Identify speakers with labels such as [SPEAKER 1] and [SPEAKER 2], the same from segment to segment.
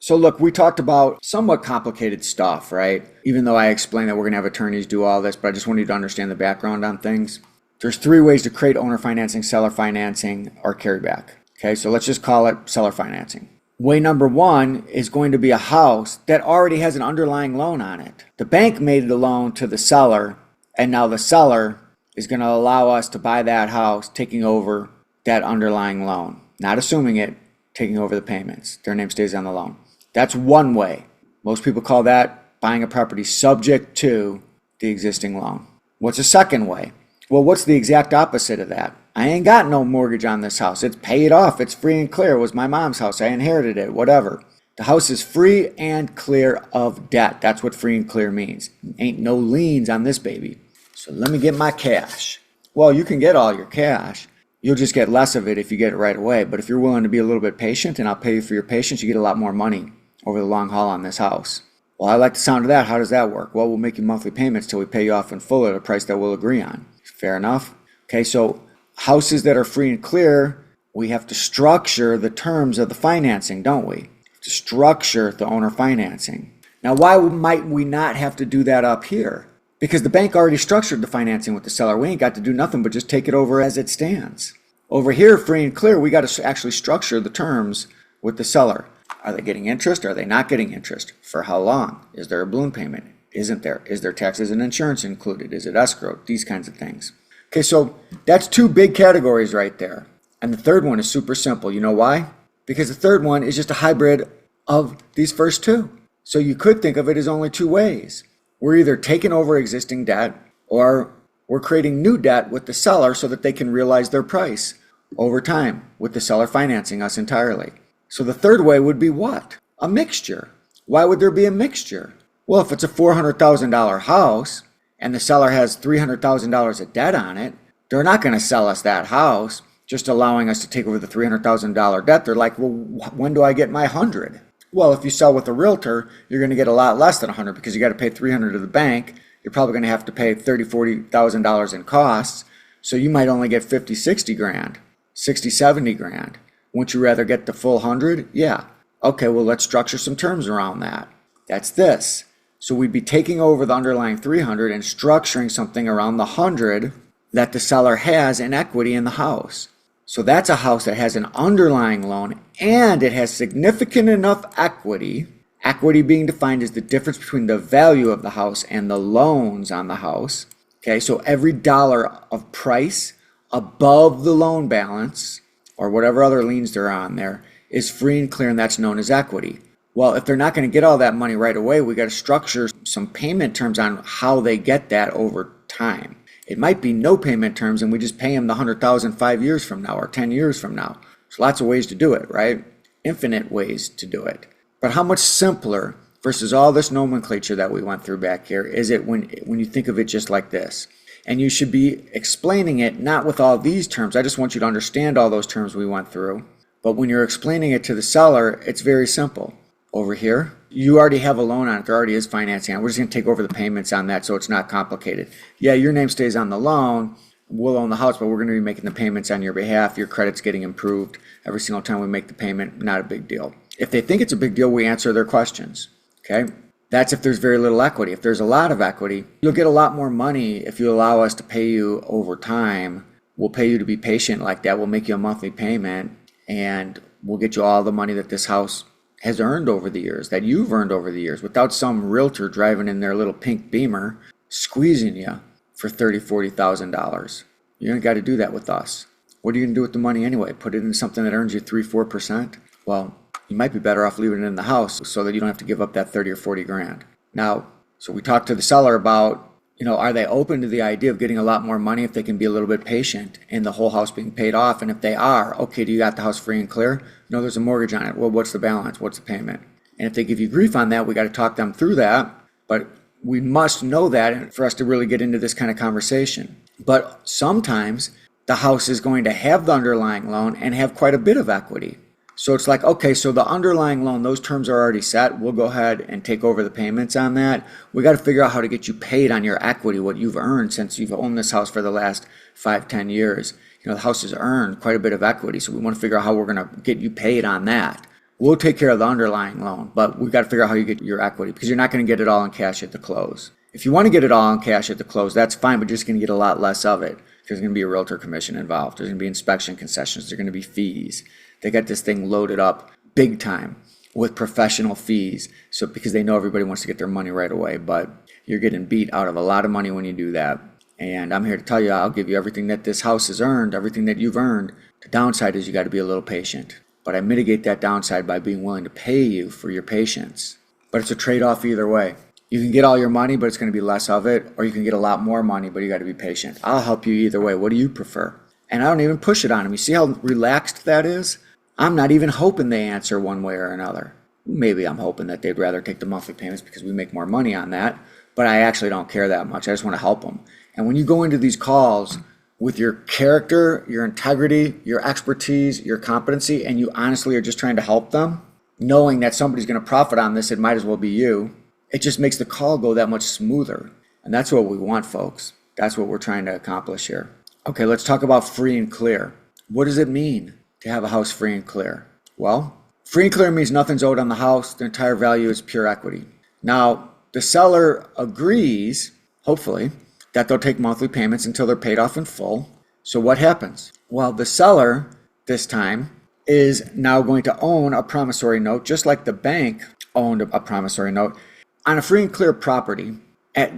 [SPEAKER 1] So look, we talked about somewhat complicated stuff, right? Even though I explained that we're going to have attorneys do all this, but I just want you to understand the background on things. There's three ways to create owner financing, seller financing, or carryback. Okay, so let's just call it seller financing. Way number one is going to be a house that already has an underlying loan on it. The bank made the loan to the seller, and now the seller is going to allow us to buy that house, taking over that underlying loan. Not assuming it, taking over the payments. Their name stays on the loan. That's one way. Most people call that buying a property subject to the existing loan. What's a second way? Well, what's the exact opposite of that? I ain't got no mortgage on this house. It's paid off. It's free and clear. It was my mom's house. I inherited it, whatever. The house is free and clear of debt. That's what free and clear means. Ain't no liens on this baby. So let me get my cash. Well, you can get all your cash. You'll just get less of it if you get it right away. But if you're willing to be a little bit patient, and I'll pay you for your patience, you get a lot more money over the long haul on this house. Well, I like the sound of that. How does that work? Well, we'll make you monthly payments till we pay you off in full at a price that we'll agree on. Fair enough? Okay, so houses that are free and clear, we have to structure the terms of the financing, don't we? To structure the owner financing. Now, why might we not have to do that up here? Because the bank already structured the financing with the seller. We ain't got to do nothing but just take it over as it stands. Over here, free and clear, we got to actually structure the terms with the seller. Are they getting interest? Are they not getting interest? For how long? Is there a balloon payment? Isn't there? Is there taxes and insurance included? Is it escrow? These kinds of things. Okay, so that's two big categories right there. And the third one is super simple. You know why? Because the third one is just a hybrid of these first two. So you could think of it as only two ways. We're either taking over existing debt or we're creating new debt with the seller so that they can realize their price over time with the seller financing us entirely. So the third way would be what? A mixture. Why would there be a mixture? Well, if it's a $400,000 house and the seller has $300,000 of debt on it, they're not going to sell us that house just allowing us to take over the $300,000 debt. They're like, well, when do I get my 100? Well, if you sell with a realtor, you're going to get a lot less than 100 because you got to pay 300 to the bank. You're probably going to have to pay $30,000, $40,000 in costs. So you might only get 50, 60 grand, 60, 70 grand. Wouldn't you rather get the full 100? Yeah. Okay, well, let's structure some terms around that. That's this. So we'd be taking over the underlying 300 and structuring something around the 100 that the seller has in equity in the house. So that's a house that has an underlying loan and it has significant enough equity. Equity being defined as the difference between the value of the house and the loans on the house. Okay, so every dollar of price above the loan balance or whatever other liens there are on there is free and clear, and that's known as equity. Well, if they're not going to get all that money right away, we got to structure some payment terms on how they get that over time. It might be no payment terms and we just pay them the 100,000 5 years from now or 10 years from now. There's lots of ways to do it, right? Infinite ways to do it. But how much simpler versus all this nomenclature that we went through back here is it when you think of it just like this? And you should be explaining it not with all these terms. I just want you to understand all those terms we went through. But when you're explaining it to the seller, it's very simple. Over here, you already have a loan on it. There already is financing on it. We're just going to take over the payments on that so it's not complicated. Yeah, your name stays on the loan. We'll own the house, but we're going to be making the payments on your behalf. Your credit's getting improved every single time we make the payment. Not a big deal. If they think it's a big deal, we answer their questions. Okay? That's if there's very little equity. If there's a lot of equity, you'll get a lot more money if you allow us to pay you over time. We'll pay you to be patient like that. We'll make you a monthly payment, and we'll get you all the money that this house has earned over the years, that you've earned over the years, without some realtor driving in their little pink Beamer, squeezing you for $30,000, $40,000. You ain't got to do that with us. What are you going to do with the money anyway? Put it in something that earns you 3, 4%? Well, you might be better off leaving it in the house so that you don't have to give up that 30 or 40 grand. Now, so we talked to the seller about, are they open to the idea of getting a lot more money if they can be a little bit patient and the whole house being paid off? And if they are, okay, do you got the house free and clear? No, there's a mortgage on it. Well, what's the balance? What's the payment? And if they give you grief on that, we got to talk them through that. But we must know that for us to really get into this kind of conversation. But sometimes the house is going to have the underlying loan and have quite a bit of equity. So it's like, okay, so the underlying loan, those terms are already set. We'll go ahead and take over the payments on that. We got to figure out how to get you paid on your equity, what you've earned since you've owned this house for the last 5, 10 years. The house has earned quite a bit of equity, so we want to figure out how we're going to get you paid on that. We'll take care of the underlying loan, but we've got to figure out how you get your equity because you're not going to get it all in cash at the close. If you want to get it all in cash at the close, that's fine, but you're just going to get a lot less of it. There's going to be a realtor commission involved. There's going to be inspection concessions. There's going to be fees. They got this thing loaded up big time with professional fees. So because they know everybody wants to get their money right away, but you're getting beat out of a lot of money when you do that. And I'm here to tell you, I'll give you everything that this house has earned, everything that you've earned. The downside is you got to be a little patient. But I mitigate that downside by being willing to pay you for your patience. But it's a trade-off either way. You can get all your money, but it's going to be less of it, or you can get a lot more money, but you got to be patient. I'll help you either way. What do you prefer? And I don't even push it on them. You see how relaxed that is? I'm not even hoping they answer one way or another. Maybe I'm hoping that they'd rather take the monthly payments because we make more money on that, but I actually don't care that much. I just want to help them. And when you go into these calls with your character, your integrity, your expertise, your competency, and you honestly are just trying to help them, knowing that somebody's going to profit on this, it might as well be you. It just makes the call go that much smoother. And that's what we want, folks. That's what we're trying to accomplish here. Okay, let's talk about free and clear. What does it mean to have a house free and clear? Well, free and clear means nothing's owed on the house. The entire value is pure equity. Now, the seller agrees, hopefully, that they'll take monthly payments until they're paid off in full. So what happens? Well, the seller this time is now going to own a promissory note, just like the bank owned a promissory note. On a free and clear property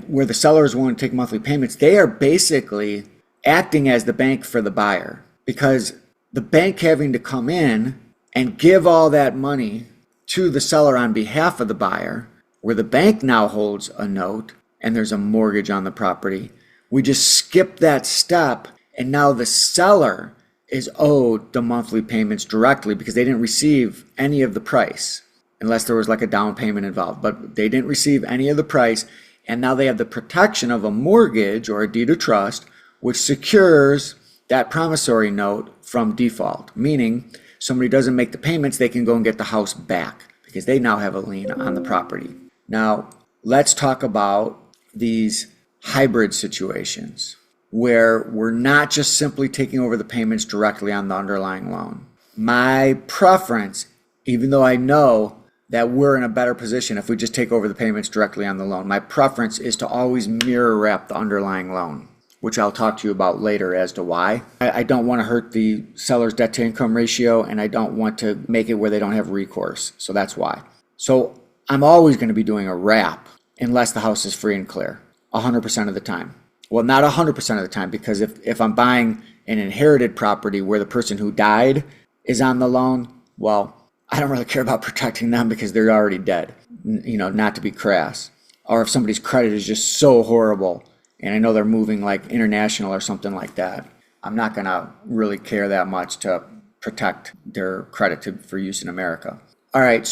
[SPEAKER 1] where the seller is willing to take monthly payments, they are basically acting as the bank for the buyer, because the bank having to come in and give all that money to the seller on behalf of the buyer, where the bank now holds a note and there's a mortgage on the property. We just skip that step, and now the seller is owed the monthly payments directly because they didn't receive any of the price, unless there was like a down payment involved, but they didn't receive any of the price. And now they have the protection of a mortgage or a deed of trust, which secures that promissory note from default, meaning somebody doesn't make the payments, they can go and get the house back because they now have a lien on the property. Now, let's talk about these hybrid situations where we're not just simply taking over the payments directly on the underlying loan. My preference, even though I know that we're in a better position if we just take over the payments directly on the loan, my preference is to always mirror wrap the underlying loan, which I'll talk to you about later as to why. I don't want to hurt the seller's debt to income ratio, and I don't want to make it where they don't have recourse. So that's why. So I'm always going to be doing a wrap unless the house is free and clear, 100% of the time. Well, not 100% of the time, because if I'm buying an inherited property where the person who died is on the loan, well, I don't really care about protecting them because they're already dead, not to be crass. Or if somebody's credit is just so horrible and I know they're moving like international or something like that, I'm not going to really care that much to protect their credit for use in America. All right,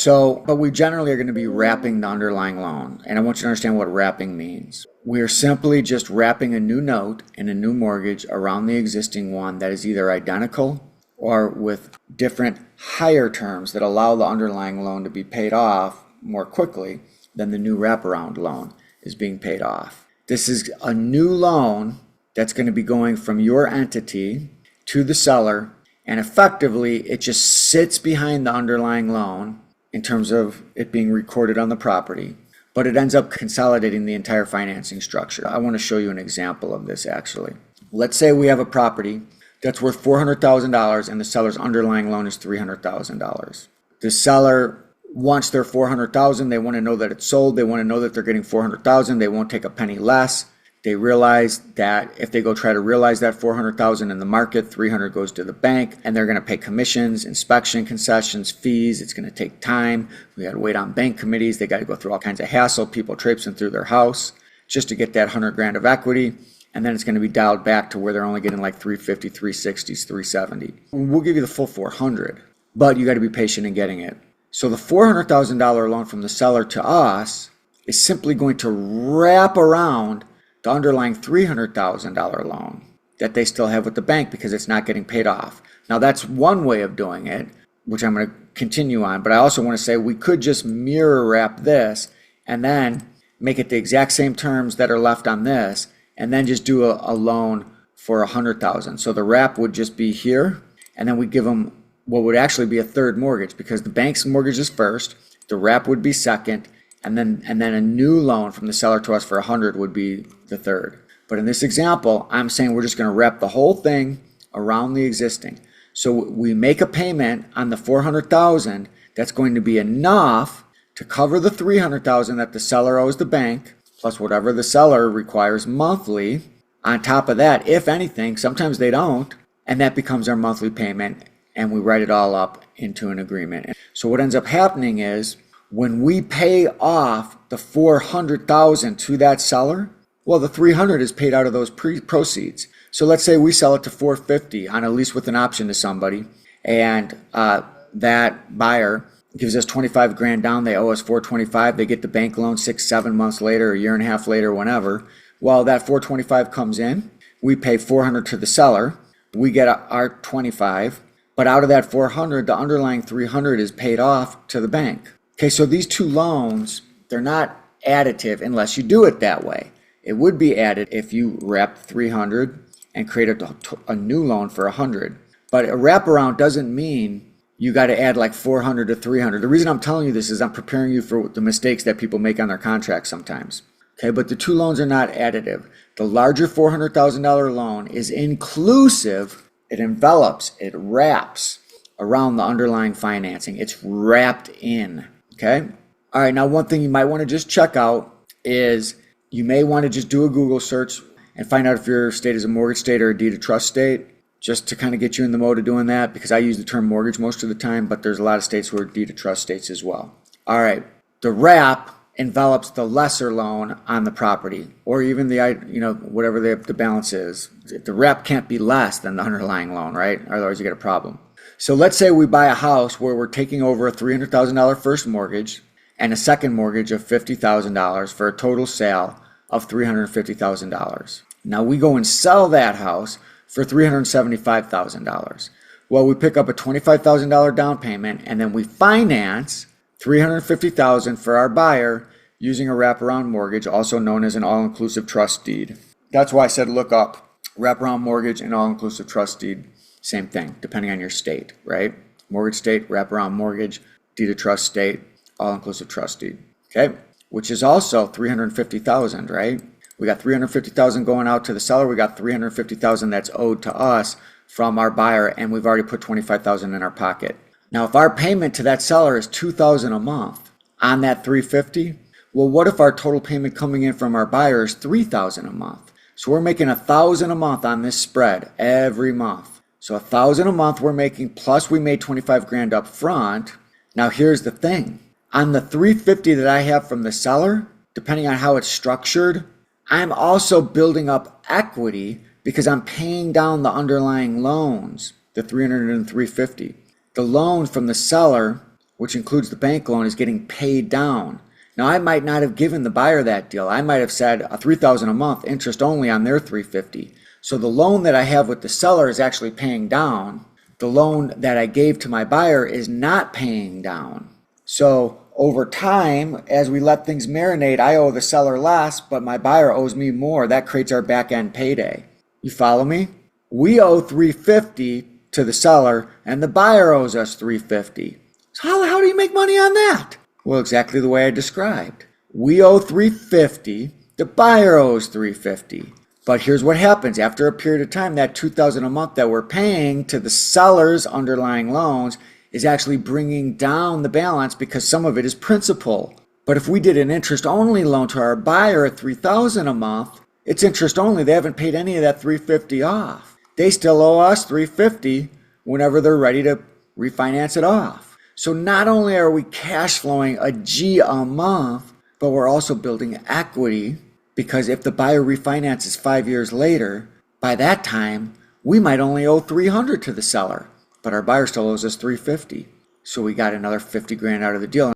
[SPEAKER 1] but we generally are going to be wrapping the underlying loan. And I want you to understand what wrapping means. We're simply just wrapping a new note and a new mortgage around the existing one that is either identical or with different higher terms that allow the underlying loan to be paid off more quickly than the new wraparound loan is being paid off. This is a new loan that's going to be going from your entity to the seller, and effectively it just sits behind the underlying loan in terms of it being recorded on the property, but it ends up consolidating the entire financing structure. I want to show you an example of this actually. Let's say we have a property that's worth $400,000 and the seller's underlying loan is $300,000. The seller wants their $400,000. They want to know that it's sold. They want to know that they're getting $400,000. They won't take a penny less. They realize that if they go try to realize that $400,000 in the market, $300,000 goes to the bank, and they're going to pay commissions, inspection, concessions, fees. It's going to take time. We got to wait on bank committees. They got to go through all kinds of hassle, people traipsing through their house just to get that $100,000 of equity. And then it's going to be dialed back to where they're only getting like 350, 360s, 370. We'll give you the full 400, but you got to be patient in getting it. So the $400,000 loan from the seller to us is simply going to wrap around the underlying $300,000 loan that they still have with the bank because it's not getting paid off. Now that's one way of doing it, which I'm going to continue on, but I also want to say we could just mirror wrap this and then make it the exact same terms that are left on this, and then just do a loan for $100,000. So the wrap would just be here, and then we give them what would actually be a third mortgage, because the bank's mortgage is first, the wrap would be second, and then a new loan from the seller to us for 100 would be the third. But in this example, I'm saying we're just going to wrap the whole thing around the existing. So we make a payment on the 400,000 that's going to be enough to cover the 300,000 that the seller owes the bank, plus whatever the seller requires monthly. On top of that, if anything, sometimes they don't, and that becomes our monthly payment, and we write it all up into an agreement. So what ends up happening is when we pay off the 400,000 to that seller, well, the 300 is paid out of those proceeds. So let's say we sell it to 450 on a lease with an option to somebody, and that buyer gives us 25 grand down. They owe us 425. They get the bank loan 6-7 months later, a year and a half later, whenever. Well, that 425 comes in. We pay 400 to the seller. We get our 25. But out of that 400, the underlying 300 is paid off to the bank. Okay, so these two loans, they're not additive unless you do it that way. It would be added if you wrap 300 and create a new loan for 100. But a wraparound doesn't mean you got to add like 400 to 300. The reason I'm telling you this is I'm preparing you for the mistakes that people make on their contracts sometimes. Okay, but the two loans are not additive. The larger $400,000 loan is inclusive. It envelops, it wraps around the underlying financing. It's wrapped in. Okay. All right. Now, one thing you might want to just check out is you may want to just do a Google search and find out if your state is a mortgage state or a deed of trust state, just to kind of get you in the mode of doing that, because I use the term mortgage most of the time, but there's a lot of states who are deed of trust states as well. All right. The wrap envelops the lesser loan on the property, or even the, whatever the balance is. The wrap can't be less than the underlying loan, right? Otherwise you get a problem. So let's say we buy a house where we're taking over a $300,000 first mortgage and a second mortgage of $50,000 for a total sale of $350,000. Now we go and sell that house for $375,000. Well, we pick up a $25,000 down payment, and then we finance $350,000 for our buyer using a wraparound mortgage, also known as an all-inclusive trust deed. That's why I said look up wraparound mortgage and all-inclusive trust deed. Same thing, depending on your state, right? Mortgage state, wraparound mortgage, deed of trust state, all-inclusive trust deed. Okay, which is also $350,000, right? We got $350,000 going out to the seller. We got $350,000 that's owed to us from our buyer, and we've already put $25,000 in our pocket. Now, if our payment to that seller is $2,000 a month on that $350,000, well, what if our total payment coming in from our buyer is $3,000 a month? So we're making $1,000 a month on this spread every month. So $1,000 a month we're making, plus we made 25 grand up front. Now here's the thing. On the $350,000 that I have from the seller, depending on how it's structured, I'm also building up equity because I'm paying down the underlying loans, the $300,000 and $350,000. The loan from the seller, which includes the bank loan, is getting paid down. Now, I might not have given the buyer that deal. I might have said a $3,000 a month interest only on their $350,000. So the loan that I have with the seller is actually paying down. The loan that I gave to my buyer is not paying down. So over time, as we let things marinate, I owe the seller less, but my buyer owes me more. That creates our back end payday. You follow me? We owe $350,000 to the seller, and the buyer owes us $350,000. So how do you make money on that? Well, exactly the way I described. We owe $350,000, the buyer owes $350,000. But here's what happens. After a period of time, that $2,000 a month that we're paying to the seller's underlying loans is actually bringing down the balance because some of it is principal. But if we did an interest-only loan to our buyer at $3,000 a month, it's interest only. They haven't paid any of that $350,000 off. They still owe us $350,000 whenever they're ready to refinance it off. So not only are we cash flowing a G a month, but we're also building equity, because if the buyer refinances 5 years later, by that time, we might only owe $300,000 to the seller, but our buyer still owes us $350,000. So we got another 50 grand out of the deal.